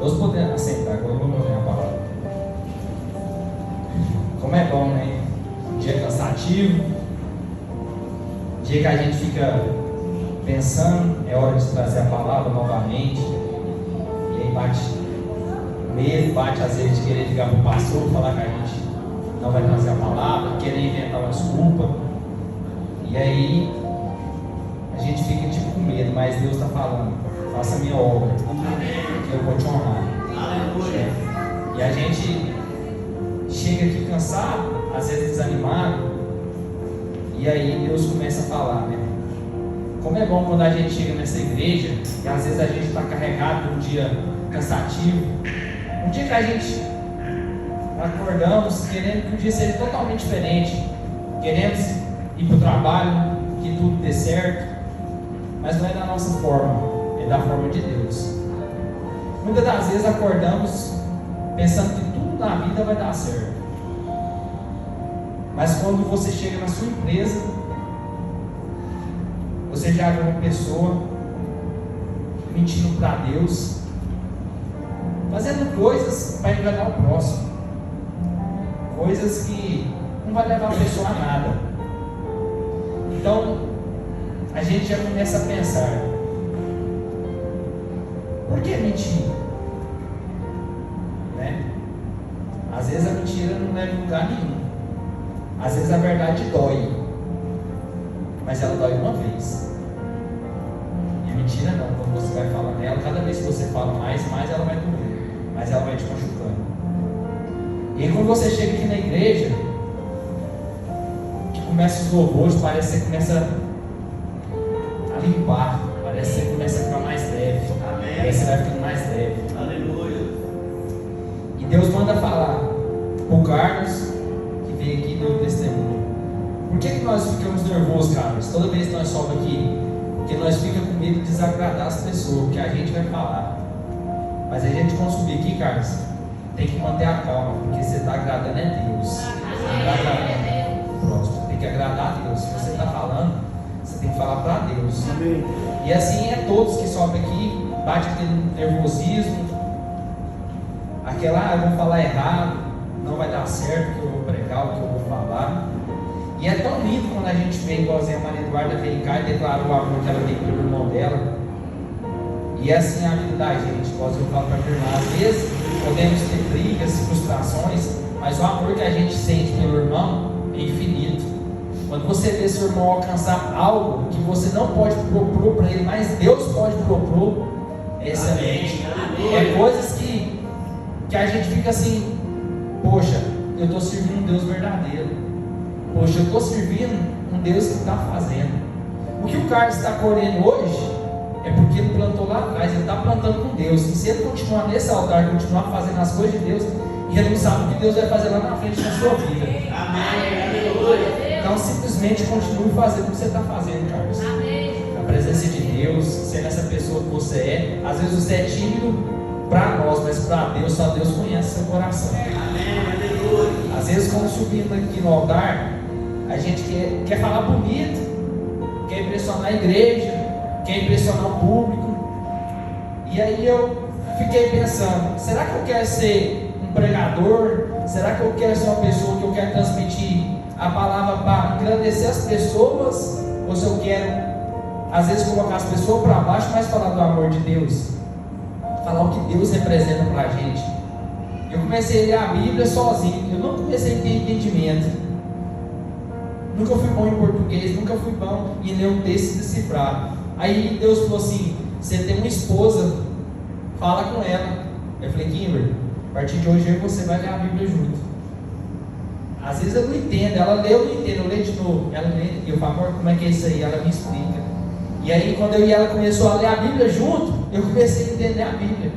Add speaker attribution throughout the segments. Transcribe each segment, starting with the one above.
Speaker 1: Todos podem assentar, agora eu vou ler a palavra. Como é bom, né? Um dia cansativo, um dia que a gente fica pensando, é hora de trazer a palavra novamente. E aí bate medo, bate às vezes de querer ligar para o pastor, falar que a gente não vai trazer a palavra, querer inventar uma desculpa. E aí a gente fica tipo com medo, mas Deus está falando, faça a minha obra, que eu vou te honrar. E a gente chega aqui cansado, às vezes desanimado, e aí Deus começa a falar, né? Como é bom quando a gente chega nessa igreja, e às vezes a gente está carregado de um dia cansativo, um dia que a gente acordamos querendo que o dia seja totalmente diferente, queremos ir para o trabalho, que tudo dê certo, mas não é da nossa forma, é da forma de Deus. Muitas das vezes acordamos pensando que tudo na vida vai dar certo, mas quando você chega na sua empresa, você já vê uma pessoa mentindo para Deus, fazendo coisas para enganar o próximo, coisas que não vai levar a pessoa a nada. Então a gente já começa a pensar: por que mentir? Né? Às vezes a mentira não leva a lugar nenhum. Às vezes a verdade dói, mas ela dói uma vez. E a mentira não, quando você vai falar nela, cada vez que você fala mais ela vai doer, mas ela vai te machucando. E aí quando você chega aqui na igreja, que começa os louvores, parece que você começa a limpar, parece que você começa a ficar mais leve. Amém. Parece que você vai ficando mais leve. Aleluia. E Deus manda falar para o Carlos, que veio aqui e deu testemunho. Por que nós ficamos nervosos, Carlos? Toda vez que nós sobemos aqui, porque nós ficamos com medo de desagradar as pessoas, que a gente vai falar. Mas a gente quando subir aqui, Carlos, tem que manter a calma, porque você está agradando é Deus. Você está agradando. Pronto, você tem que agradar a Deus. Se você está falando, você tem que falar para Deus. Amém. E assim é todos que sobem aqui, bate aquele nervosismo, aquela, eu vou falar errado, não vai dar certo o que eu vou pregar, o que eu vou falar. E é tão lindo quando a gente vê, igualzinho a Maria Eduarda veio cá e declarou o amor que ela tem pelo irmão dela. E é assim a vida da gente, igualzinho eu falo para a irmã, às vezes podemos ter brigas, frustrações, mas o amor que a gente sente pelo irmão é infinito. Quando você vê seu irmão alcançar algo que você não pode propor para ele, mas Deus pode propor, é excelente. É coisas que a gente fica assim: poxa, eu estou servindo um Deus verdadeiro. Poxa, eu estou servindo um Deus que está fazendo. O que o Carlos está colhendo hoje é porque ele plantou lá atrás, ele está plantando com Deus. E se ele continuar nesse altar, continuar fazendo as coisas de Deus, ele não sabe o que Deus vai fazer lá na frente na sua vida. Amém. Então simplesmente continue fazendo o que você está fazendo, Carlos. Amém. Na presença de Deus, sendo essa pessoa que você é. Às vezes você é tímido para nós, mas para Deus, só Deus conhece seu coração. Amém. Às vezes quando subindo aqui no altar, a gente quer falar bonito, quer impressionar a igreja, quer impressionar o público. E aí eu fiquei pensando: será que eu quero ser um pregador? Será que eu quero ser uma pessoa que eu quero transmitir a palavra para engrandecer as pessoas? Ou se eu quero, às vezes, colocar as pessoas para baixo, mas falar do amor de Deus, falar o que Deus representa para a gente? Eu comecei a ler a Bíblia sozinho, eu não comecei a ter entendimento. Nunca fui bom em português, nunca fui bom em ler um texto decifrado. Aí Deus falou assim: você tem uma esposa, fala com ela. Eu falei: Kimber, a partir de hoje eu e você vai ler a Bíblia junto. Às vezes eu não entendo, ela lê, eu não entendo, eu leio de novo. Ela lê, e eu falo: amor, como é que é isso aí? Ela me explica. E aí quando eu e ela começou a ler a Bíblia junto, eu comecei a entender a Bíblia.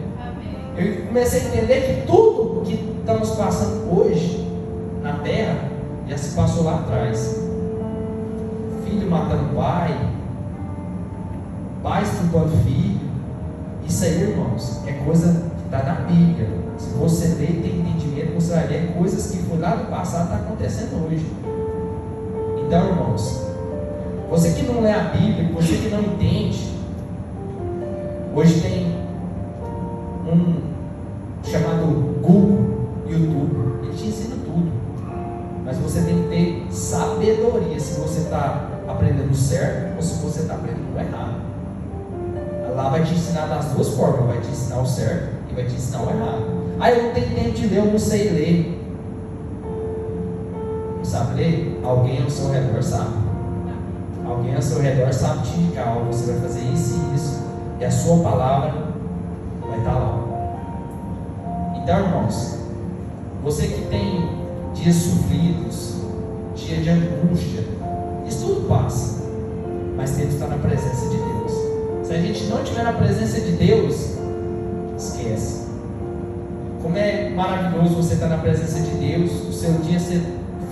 Speaker 1: Eu comecei a entender que tudo que estamos passando hoje na terra já se passou lá atrás. Filho matando pai, pai estuprando filho. Isso aí, irmãos, é coisa que está na Bíblia. Se você ler e tem entendimento, você vai ver coisas que foi lá no passado, está acontecendo hoje. Então, irmãos, você que não lê a Bíblia, você que não entende, hoje tem chamado Google, YouTube. Ele te ensina tudo. Mas você tem que ter sabedoria se você está aprendendo certo ou se você está aprendendo errado. Lá vai te ensinar das duas formas, vai te ensinar o certo e vai te ensinar o errado. Ah, eu não tenho tempo de ler, eu não sei ler. Não sabe ler? Alguém ao seu redor sabe. Alguém ao seu redor sabe te indicar, ó, você vai fazer isso e isso, e a sua palavra vai estar lá. Então, irmãos, você que tem dias sofridos, dia de angústia, isso tudo passa, mas tem que estar na presença de Deus. Se a gente não estiver na presença de Deus, esquece. Como é maravilhoso você estar na presença de Deus, o seu dia ser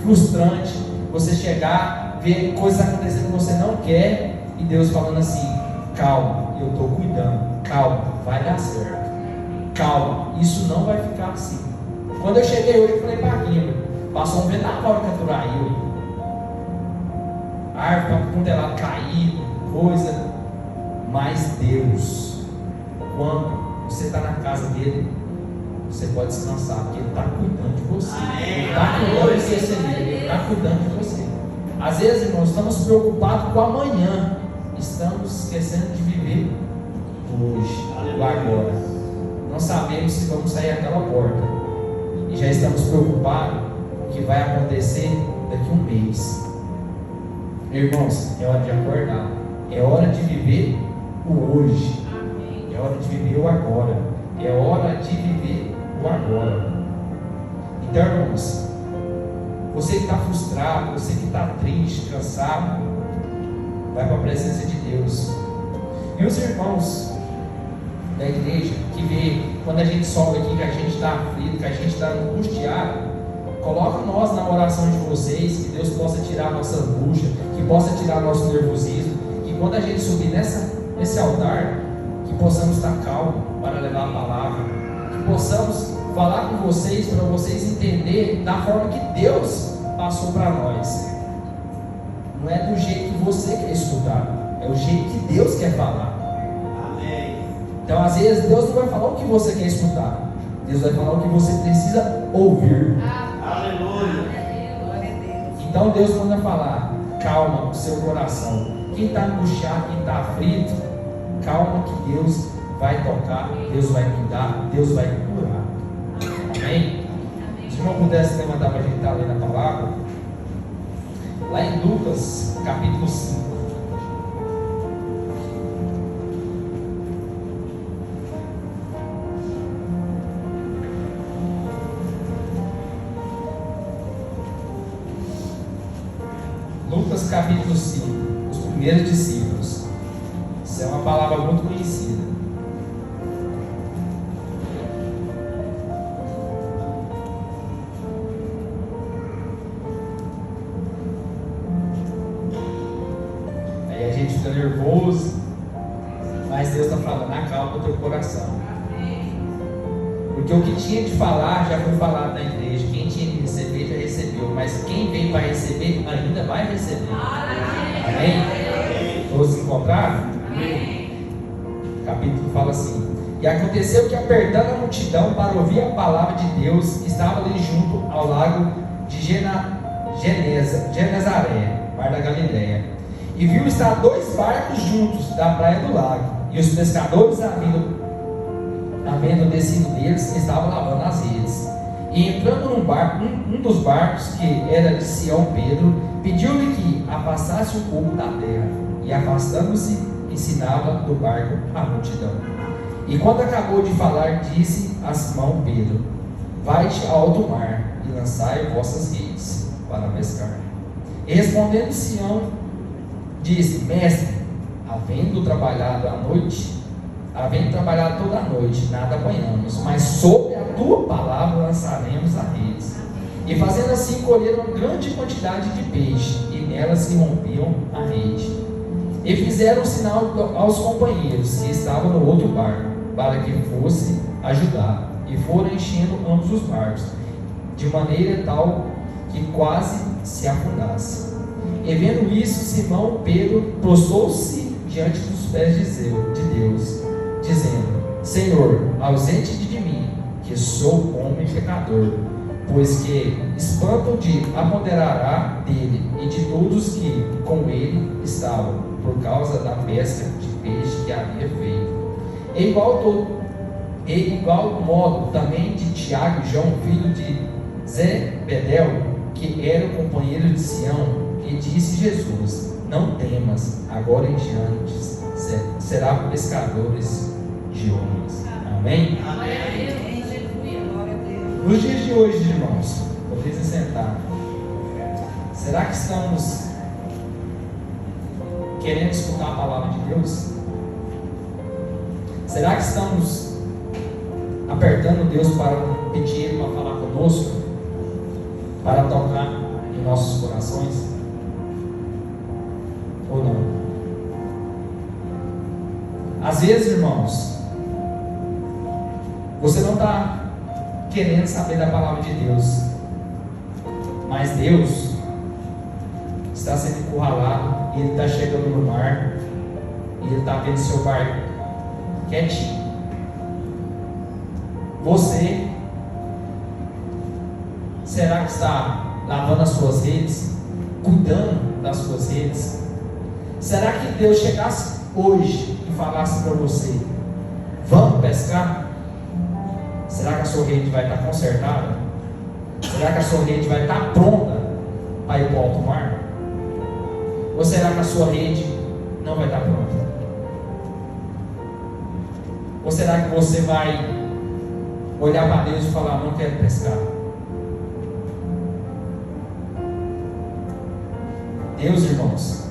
Speaker 1: frustrante, você chegar, ver coisas acontecendo que você não quer, e Deus falando assim: calma, eu estou cuidando, calma, vai dar certo, calma, isso não vai ficar assim. Quando eu cheguei hoje, eu falei para Guilherme, passou um vendaval em Caturaí, árvore para onde ela cair, coisa. Mas Deus, quando você está na casa dele, você pode descansar, porque ele está cuidando de você. Ele está cuidando de você, ele está cuidando de você. Às vezes, irmãos, estamos preocupados com amanhã, estamos esquecendo de viver hoje, o agora. Não sabemos se vamos sair daquela porta, e já estamos preocupados com o que vai acontecer daqui a um mês. Irmãos, é hora de acordar, é hora de viver o hoje, é hora de viver o agora, é hora de viver o agora. Então, irmãos, você que está frustrado, você que está triste, cansado, vai para a presença de Deus. E os irmãos da igreja que vê quando a gente sobe aqui, que a gente está aflito, que a gente está angustiado, coloca nós na oração de vocês, que Deus possa tirar a nossa angústia, que possa tirar nosso nervosismo, que quando a gente subir nesse altar, que possamos estar calmos para levar a palavra, que possamos falar com vocês, para vocês entenderem da forma que Deus passou para nós. Não é do jeito que você quer escutar, é o jeito que Deus quer falar. Amém. Então, às vezes, Deus não vai falar o que você quer escutar, Deus vai falar o que você precisa ouvir. Aleluia. Então, Deus manda falar: calma o seu coração. Quem está angustiado, quem está aflito, calma que Deus vai tocar, Deus vai cuidar, Deus vai curar. Amém? Se não pudesse levantar para a gente estar lendo a palavra, lá em Lucas, capítulo 5. Lucas, capítulo 5, os primeiros discípulos. Isso é uma palavra muito conhecida. Aí a gente fica nervoso, mas Deus está falando: acalma o teu coração. Porque o que tinha de falar já foi falado na igreja. Quem tinha de receber já recebeu, mas quem veio para receber ainda vai receber. Amém? Todos se encontraram? Amém. O capítulo fala assim: e aconteceu que, apertando a multidão para ouvir a palavra de Deus, estava ali junto ao lago de Genezaré, mar da Galileia, e viu estar 2 barcos juntos da praia do lago, e os pescadores, havendo descido deles, estavam lavando as redes. E entrando num barco, um dos barcos, que era de Simão Pedro, pediu-lhe que afastasse um pouco da terra, e afastando-se, ensinava do barco a multidão. E quando acabou de falar, disse a Simão Pedro: vai-te ao alto mar e lançai vossas redes para pescar. E respondendo Simão, disse: mestre, havendo trabalhado toda a noite, nada apanhamos, mas sobre a tua palavra lançaremos as redes. E fazendo assim, colheram grande quantidade de peixe, e nelas se rompiam a rede. E fizeram sinal aos companheiros que estavam no outro barco, para que fosse ajudar, e foram enchendo ambos os barcos, de maneira tal que quase se afundasse. E vendo isso, Simão Pedro prostrou-se diante dos pés de Deus, dizendo: Senhor, ausente de mim, que sou homem pecador, pois que espanto de apoderará dele e de todos que com ele estavam, por causa da pesca de peixe que havia feito. E igual modo também de Tiago e João, filho de Zebedeu, que era o companheiro de Sião, e disse Jesus: não temas, agora em diante será pescadores de homens. Amém?
Speaker 2: Amém.
Speaker 1: Nos dias de hoje, irmãos, vocês se sentar, será que estamos querendo escutar a palavra de Deus? Será que estamos apertando Deus para pedir Ele para falar conosco, para tocar em nossos corações? Ou não? Às vezes, irmãos, você não está querendo saber da palavra de Deus, mas Deus está sendo encurralado e Ele está chegando no mar e Ele está vendo seu barco quietinho. Você, será que está lavando as suas redes, cuidando das suas redes? Será que Deus chegasse hoje e falasse para você: vamos pescar? Será que a sua rede vai estar consertada? Será que a sua rede vai estar pronta para ir para o alto mar? Ou será que a sua rede não vai estar pronta? Ou será que você vai olhar para Deus e falar: não quero pescar? Deus, irmãos,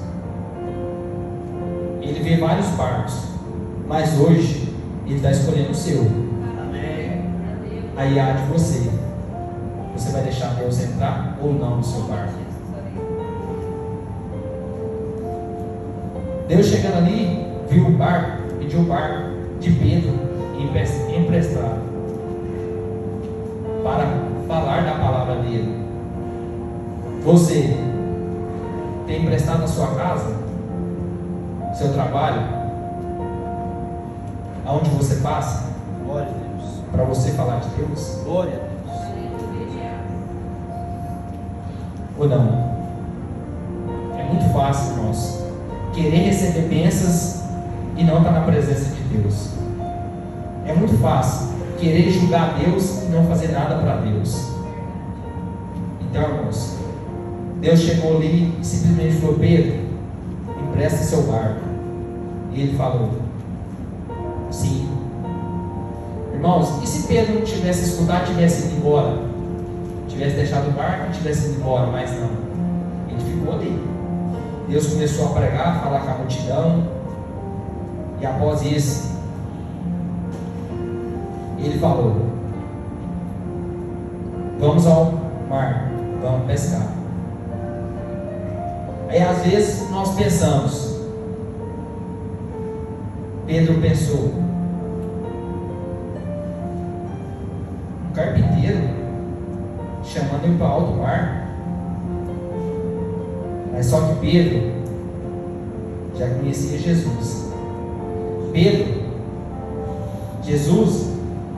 Speaker 1: Ele vê vários barcos, mas hoje Ele está escolhendo o seu.
Speaker 2: Amém.
Speaker 1: Aí há de você. Você vai deixar Deus entrar ou não no seu barco? Deus chegando ali, viu o barco, pediu o barco de Pedro emprestado para falar da palavra dele. Você tem emprestado a sua casa, seu trabalho, aonde você passa?
Speaker 2: Glória a Deus.
Speaker 1: Para você falar de Deus?
Speaker 2: Glória a Deus.
Speaker 1: Ou não? É muito fácil, irmãos, querer receber bênçãos e não estar na presença de Deus. É muito fácil querer julgar Deus e não fazer nada para Deus. Então, irmãos, Deus chegou ali e simplesmente falou: Pedro, empresta seu barco. E ele falou: sim. Irmãos, e se Pedro não tivesse escutado, tivesse ido embora? Tivesse deixado o barco e tivesse ido embora? Mas não, ele ficou ali. Deus começou a pregar, falar com a multidão, e após isso Ele falou: vamos ao mar, vamos pescar. Aí às vezes nós pensamos, Pedro pensou, um carpinteiro chamando ele para alto mar. Mas só que Pedro já conhecia Jesus. Jesus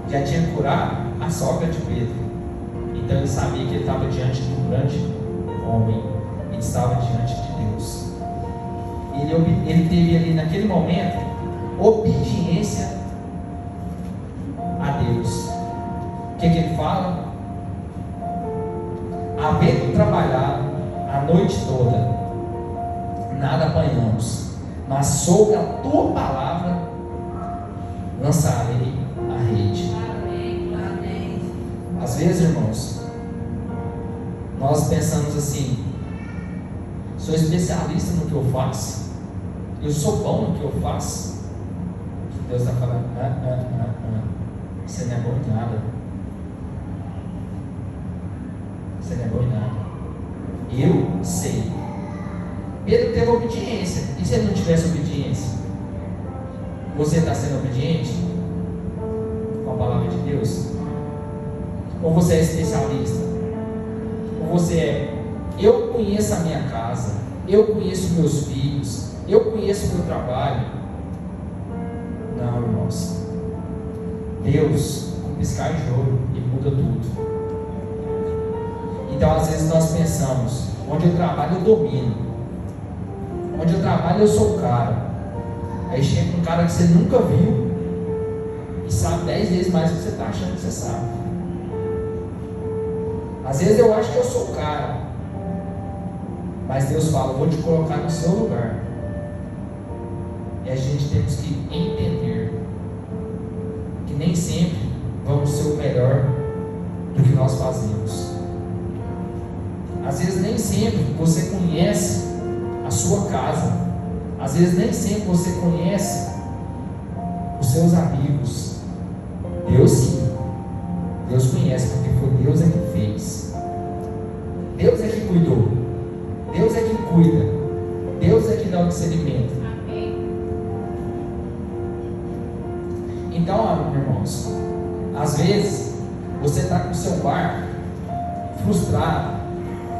Speaker 1: já tinha curado a sogra de Pedro. Então ele sabia que ele estava diante de um grande homem. Ele estava diante de Deus. Ele teve ali naquele momento obediência a Deus. O que ele fala? Havendo trabalhado a noite toda, nada apanhamos, mas sobre a tua palavra lançarei a rede.
Speaker 2: Amém.
Speaker 1: Às vezes, irmãos, nós pensamos assim: sou especialista no que eu faço, eu sou bom no que eu faço. Deus está falando: você não é bom em nada. Você não é bom em nada. Eu sei. Pedro teve obediência. E se ele não tivesse obediência? Você está sendo obediente com a palavra de Deus? Ou você é especialista? Ou você é: eu conheço a minha casa, eu conheço meus filhos, eu conheço o meu trabalho? Não, irmãos. Deus piscar de olho e muda tudo. Então às vezes nós pensamos, onde eu trabalho eu domino, onde eu trabalho eu sou o cara. Aí chega um cara que você nunca viu e sabe 10 vezes mais do que você está achando que você sabe. Às vezes eu acho que eu sou o cara, mas Deus fala, vou te colocar no seu lugar. E a gente temos que entender que nem sempre vamos ser o melhor do que nós fazemos. Às vezes nem sempre você conhece a sua casa. Às vezes nem sempre você conhece os seus amigos. Deus sim. Deus conhece, porque foi Deus é que fez. Deus é que cuidou. Deus é que cuida. Deus é que dá o discernimento. Então, irmãos, às vezes você está com o seu barco frustrado,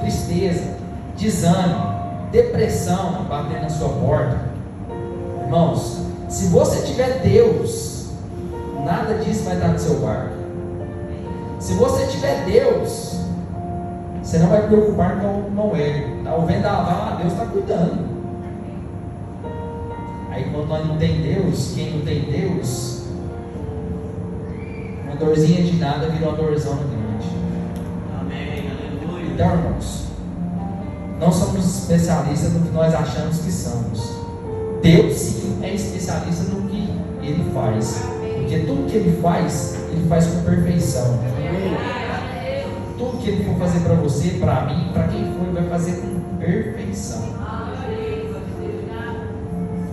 Speaker 1: tristeza, desânimo, depressão batendo na sua porta. Irmãos, se você tiver Deus, nada disso vai estar no seu barco. Se você tiver Deus, você não vai preocupar com ele. Está o vendaval, Deus está cuidando. Aí quando nós não tem Deus, quem não tem Deus, uma dorzinha de nada virou uma dorzona grande.
Speaker 2: Amém, aleluia.
Speaker 1: Então, irmãos, não somos especialistas no que nós achamos que somos. Deus sim é especialista no que Ele faz, porque tudo que Ele faz com perfeição. Tudo que Ele for fazer para você, para mim, para quem for, Ele vai fazer com perfeição.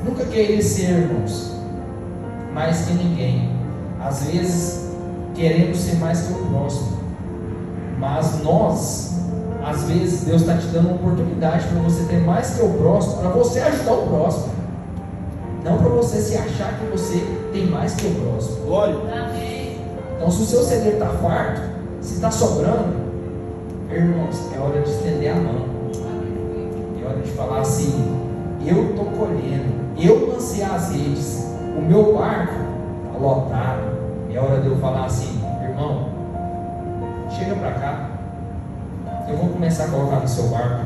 Speaker 1: Nunca querer ser, irmãos, mais que ninguém. Às vezes queremos ser mais que o próximo, mas nós, às vezes Deus está te dando uma oportunidade para você ter mais que o próximo, para você ajudar o próximo, não para você se achar que você tem mais que o próximo.
Speaker 2: Glória.
Speaker 1: Então, se o seu celeiro está farto, se está sobrando, irmãos, é hora de estender a mão, é hora de falar assim: eu estou colhendo, eu lancei as redes, o meu barco está lotado. É hora de eu falar assim: irmão, chega para cá, eu vou começar a colocar no seu barco.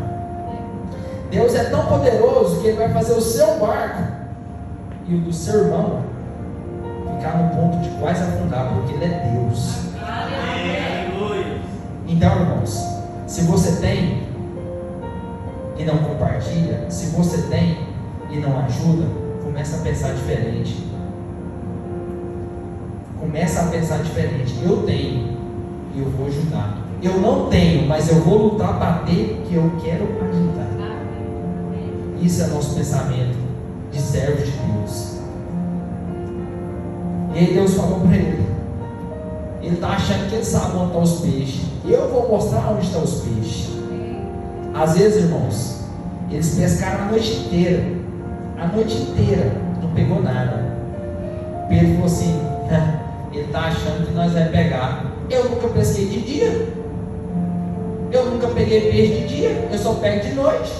Speaker 1: Deus é tão poderoso que Ele vai fazer o seu barco e o do seu irmão ficar no ponto de quase afundar, porque Ele é Deus.
Speaker 2: Aleluia.
Speaker 1: Então, irmãos, se você tem e não compartilha, se você tem e não ajuda, começa a pensar diferente. Começa a pensar diferente. Eu tenho e eu vou ajudar. Eu não tenho, mas eu vou lutar para ter, que eu quero ajudar. Isso é nosso pensamento de servo de Deus. E aí Deus falou para ele: ele está achando que ele sabe onde estão os peixes. Eu vou mostrar onde estão os peixes. Às vezes, irmãos, eles pescaram a noite inteira. A noite inteira, não pegou nada. Pedro falou assim: ele está achando que nós vamos pegar. Eu nunca pesquei de dia. Eu nunca peguei peixe de dia. Eu só pego de noite.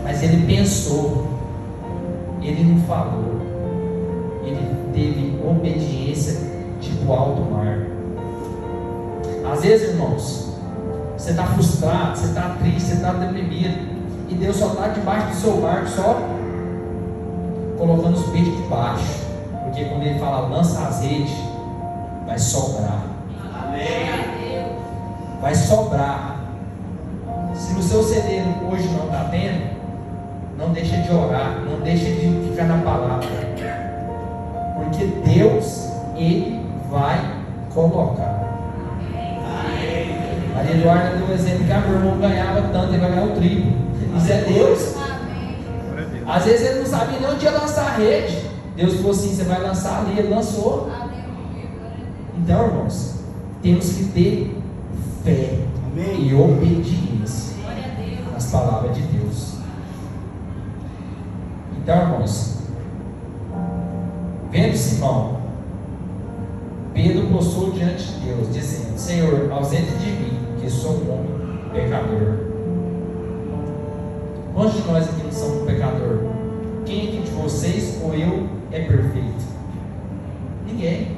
Speaker 1: Mas ele pensou. Ele não falou. Ele teve obediência tipo alto mar. Às vezes, irmãos, você está frustrado, você está triste, você está deprimido, e Deus só está debaixo do seu barco, só colocando os peixes debaixo. Porque quando Ele fala lança as redes, vai sobrar.
Speaker 2: Amém.
Speaker 1: Vai sobrar. Se no seu celeiro hoje não está tendo, não deixa de orar, não deixa de ficar na palavra, porque Deus, Ele vai colocar. Maria Eduarda deu um exemplo que a meu irmão ganhava tanto, ele vai ganhar o triplo. Isso é Deus. Às vezes ele não sabia nem onde ia lançar a rede. Deus falou assim: você vai lançar ali. Ele lançou. Então, irmãos, temos que ter fé e obediência nas palavras de Deus. Então, irmãos, vendo Simão, Pedro prostrou diante de Deus, dizendo: Senhor, ausente de mim, que sou um homem pecador. Quantos de nós aqui não somos um pecador? Quem aqui de vocês ou eu é perfeito? Ninguém.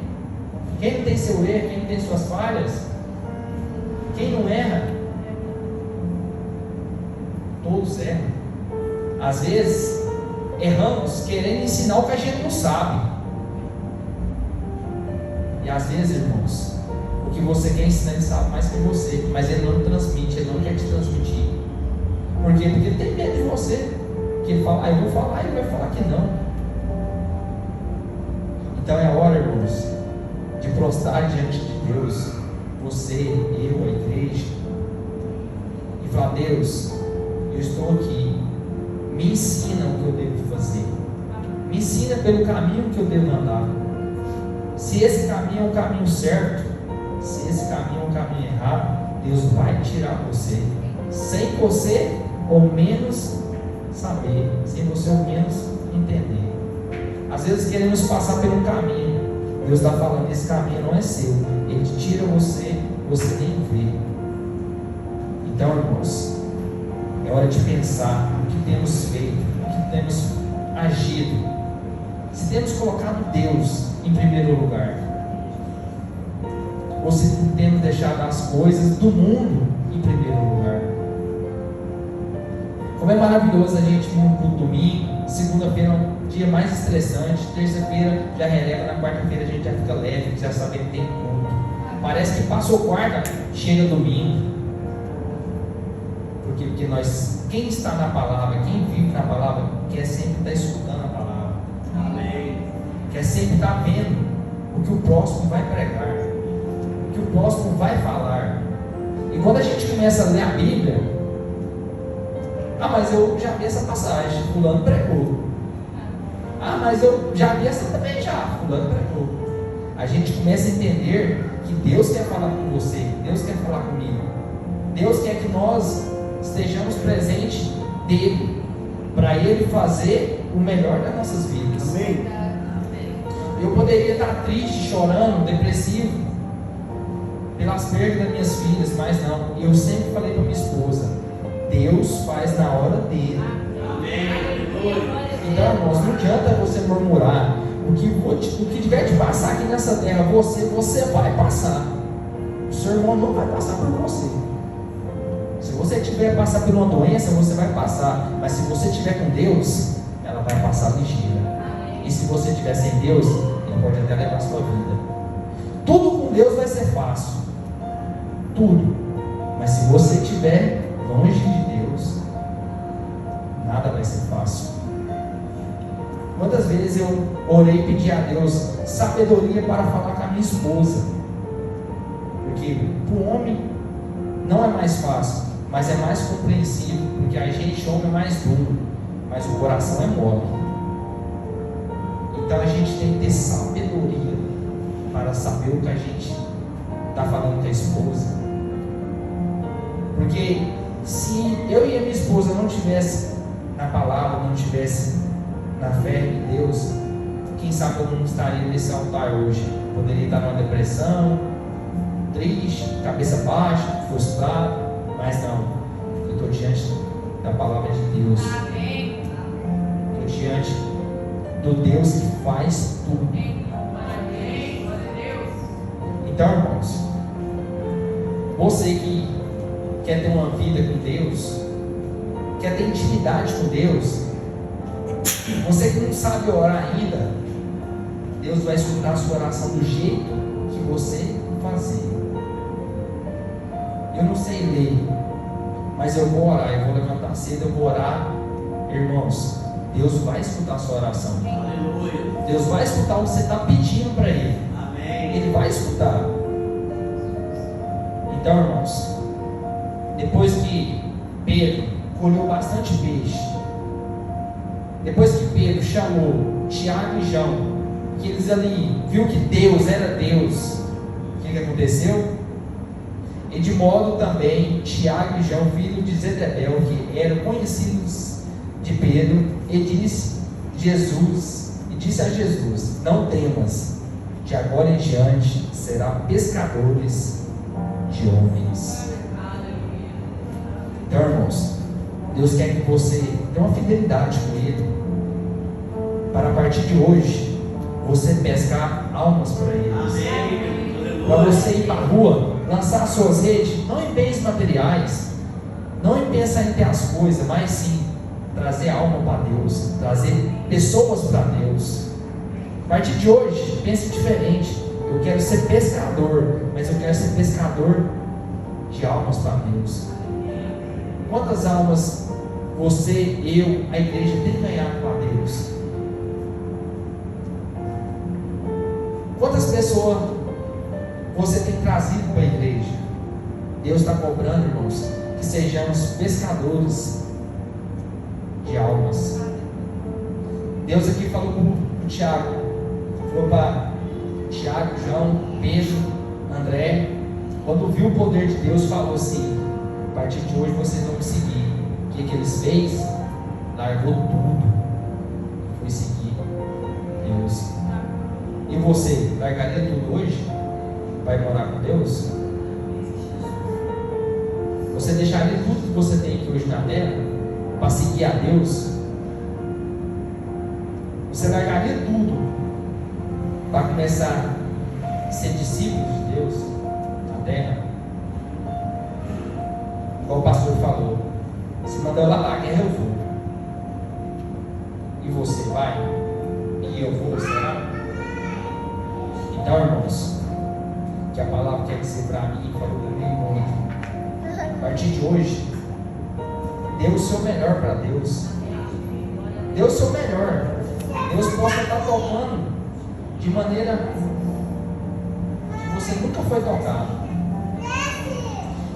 Speaker 1: Quem não tem seu erro, quem não tem suas falhas? Quem não erra? Todos erram. Às vezes, erramos querendo ensinar o que a gente não sabe. E às vezes, irmãos, o que você quer ensinar, ele sabe mais que você, mas ele não transmite, ele não quer te transmitir. Por quê? Porque ele tem medo de você. Que ele fala, eu vou falar, e ele vai falar que não. Então é hora, irmãos, de prostrar diante de Deus, você, eu, a igreja, e falar: Deus, eu estou aqui, me ensina o que eu devo fazer, me ensina pelo caminho que eu devo andar. Se esse caminho é o caminho certo, se esse caminho é o caminho errado, Deus vai tirar você, sem você ou menos saber, sem você ou menos entender. Às vezes queremos passar por um caminho, Deus está falando: esse caminho não é seu, Ele tira você, você nem vê. Então, irmãos, é hora de pensar o que temos feito, o que temos agido, se temos colocado Deus em primeiro lugar, ou se temos deixado as coisas do mundo em primeiro lugar. Como é maravilhoso a gente ir no domingo, segunda-feira é um dia mais estressante, terça-feira já releva, na quarta-feira a gente já fica leve, já sabe que tem culto. Parece que passou quarta, chega domingo. Porque nós, quem está na palavra, quem vive na palavra, quer sempre estar escutando a palavra.
Speaker 2: Amém.
Speaker 1: Quer sempre estar vendo o que o próximo vai pregar, o que o próximo vai falar. E quando a gente começa a ler a Bíblia, mas eu já vi essa passagem, fulano pregou. Mas eu já vi essa também já, fulano pregou. A gente começa a entender que Deus quer falar com você, Deus quer falar comigo. Deus quer que nós estejamos presentes dele, para ele fazer o melhor das nossas vidas.
Speaker 2: Amém.
Speaker 1: Eu poderia estar triste, chorando, depressivo pelas perdas das minhas filhas, mas não. Eu sempre falei para minha esposa: Deus faz na hora dele.
Speaker 2: Amém.
Speaker 1: Então, irmãos, não adianta você murmurar. O que tiver de passar aqui nessa terra, você vai passar. O seu irmão não vai passar por você. Se você tiver que passar por uma doença, você vai passar. Mas se você estiver com Deus, ela vai passar ligeira. E se você estiver sem Deus, Ele pode até levar a sua vida. Tudo com Deus vai ser fácil. Tudo. Mas se você estiver longe de Deus, nada vai ser fácil. Quantas vezes eu orei e pedi a Deus sabedoria para falar com a minha esposa? Porque para o homem não é mais fácil, mas é mais compreensível, porque a gente homem é mais duro, mas o coração é mole. Então a gente tem que ter sabedoria para saber o que a gente está falando com a esposa. Porque se eu e a minha esposa não tivesse na palavra, não tivesse na fé em Deus, quem sabe eu não estaria nesse altar hoje. Poderia estar numa depressão, triste, cabeça baixa, frustrado, mas não. Eu estou diante da palavra de Deus. Estou diante do Deus que faz tudo. Então, irmãos, você que quer ter uma vida com Deus, quer ter intimidade com Deus, você que não sabe orar ainda, Deus vai escutar a sua oração do jeito que você fazer. Eu não sei ler, mas eu vou orar, eu vou levantar cedo, eu vou orar. Irmãos, Deus vai escutar a sua oração.
Speaker 2: Aleluia.
Speaker 1: Deus vai escutar o que você está pedindo para Ele.
Speaker 2: Amém.
Speaker 1: Ele vai escutar. Então, irmãos, depois que Pedro colheu bastante peixe, depois que Pedro chamou Tiago e João, que eles ali viu que Deus era Deus, o que aconteceu? E de modo também Tiago e João, filho de Zebedeu, que eram conhecidos de Pedro, e disse a Jesus: não temas, de agora em diante será pescadores de homens. Então, irmãos, Deus quer que você tenha uma fidelidade com Ele, para a partir de hoje você pescar almas para Ele.
Speaker 2: Amém.
Speaker 1: para você ir para a rua, lançar as suas redes, não em bens materiais, não em pensar em ter as coisas, mas sim trazer alma para Deus, trazer pessoas para Deus. A partir de hoje, pense diferente. Eu quero ser pescador, mas eu quero ser pescador de almas para Deus. Quantas almas você, eu, a igreja tem ganhado para Deus? Quantas pessoas você tem trazido para a igreja? Deus está cobrando, irmãos, que sejamos pescadores de almas. Deus aqui falou com o Tiago, falou para Tiago, João, Pedro, André, quando viu o poder de Deus, falou assim: a partir de hoje vocês vão me seguir. O que eles fez? Largou tudo, foi seguir Deus. E você, largaria tudo hoje? Vai morar com Deus? Você deixaria tudo que você tem aqui hoje na terra para seguir a Deus? Você largaria tudo para começar a ser discípulo de Deus na terra? Igual o pastor falou, se mandar eu lá para a guerra, eu vou. E você vai? E eu vou, será? Então, irmãos, que a palavra quer dizer para mim, falou comigo muito. A partir de hoje, dê o seu melhor para Deus. Dê o seu melhor. Deus possa estar tocando de maneira que você nunca foi tocado.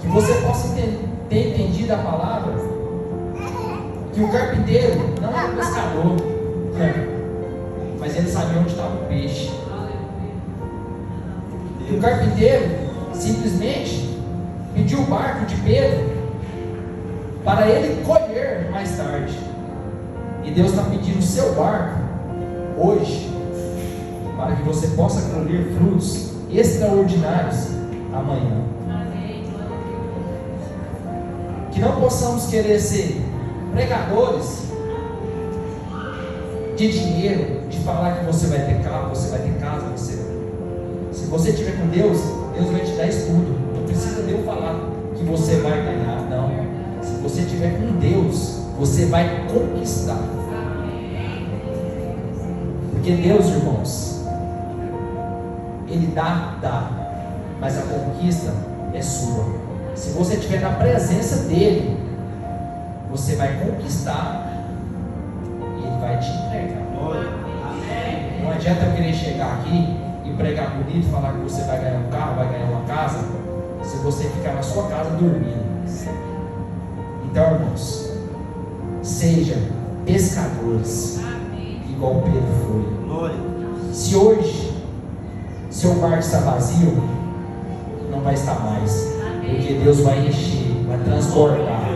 Speaker 1: Que você possa ter entendido a palavra. Que o carpinteiro não é um pescador, mas ele sabia onde estava o peixe. Que o carpinteiro simplesmente pediu o barco de Pedro para ele colher mais tarde. E Deus está pedindo o seu barco hoje, para que você possa colher frutos extraordinários amanhã. Que não possamos querer ser pregadores de dinheiro, de falar que você vai ter carro, você vai ter casa, se você estiver com Deus, Deus vai te dar isso tudo. Não precisa de eu falar que você vai ganhar, não. Se você estiver com Deus, você vai conquistar. Porque Deus, irmãos, Ele dá, mas a conquista é sua. Se você estiver na presença dEle, você vai conquistar e Ele vai te entregar. Não adianta eu querer chegar aqui e pregar bonito, falar que você vai ganhar um carro, vai ganhar uma casa, se você ficar na sua casa dormindo. Então, irmãos, seja pescadores, igual Pedro foi. Se hoje seu barco está vazio, não vai estar mais, porque Deus vai encher, vai transbordar.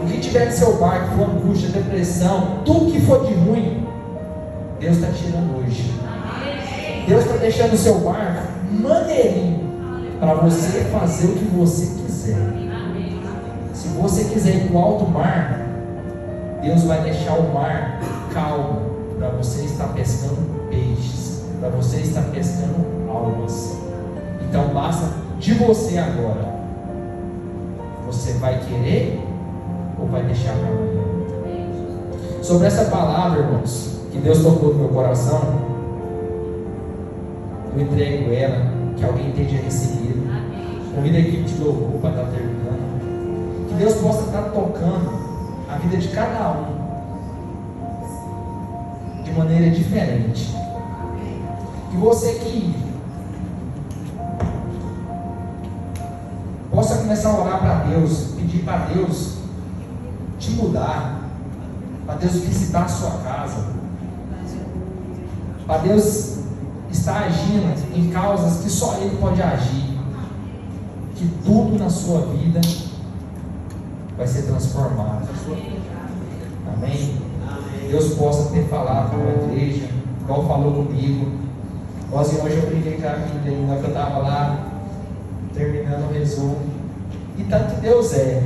Speaker 1: O que tiver no seu barco for angústia, depressão, tudo que for de ruim, Deus está tirando hoje. Deus está deixando o seu barco maneirinho para você fazer o que você quiser. Se você quiser ir para o alto mar, Deus vai deixar o mar calmo para você estar pescando peixes, para você estar pescando almas. Então basta de você agora. Você vai querer ou vai deixar para amanhã? Sobre essa palavra, irmãos, que Deus tocou no meu coração, eu entrego ela, que alguém esteja recebido. Convido a equipe de louvor para estar terminando. Que Deus possa estar tocando a vida de cada um de maneira diferente. Que você que possa começar a orar para Deus, pedir para Deus te mudar, para Deus visitar a sua casa, para Deus estar agindo em causas que só Ele pode agir. Que tudo na sua vida vai ser transformado. Amém? Deus possa ter falado com a igreja, igual falou comigo. Hoje eu brinquei com a vida ainda, que eu estava lá terminando o resumo. E tanto que Deus é.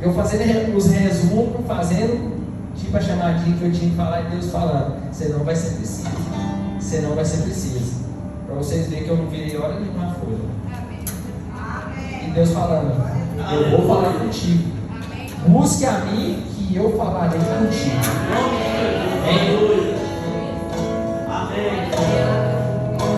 Speaker 1: Eu fazendo os resumos, fazendo tipo a chamadinha que eu tinha que falar, e Deus falando: você não vai ser preciso. Você não vai ser preciso. Para vocês verem que eu não virei hora nenhuma a folha. E Deus falando, eu vou falar contigo. Busque a mim que eu falarei contigo.